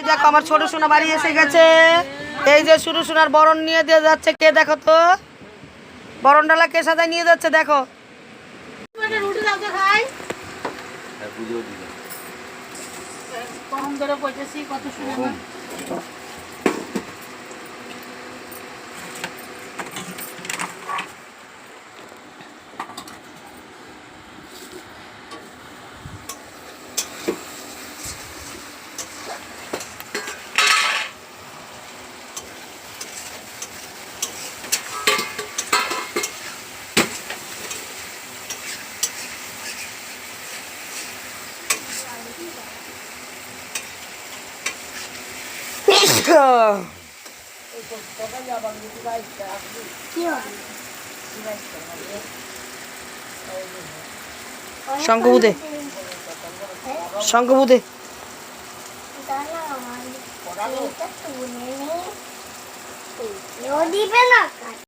দেখো আমার ছোট সোনা বাড়ি এসে গেছে। এই যে ছোট সোনার বরণ নিয়ে দিয়ে যাচ্ছে কে, দেখো তো বরণ ডালা কে সাজায় নিয়ে যাচ্ছে দেখো। শঙ্কবুদে শঙ্কবুদে দিবে না।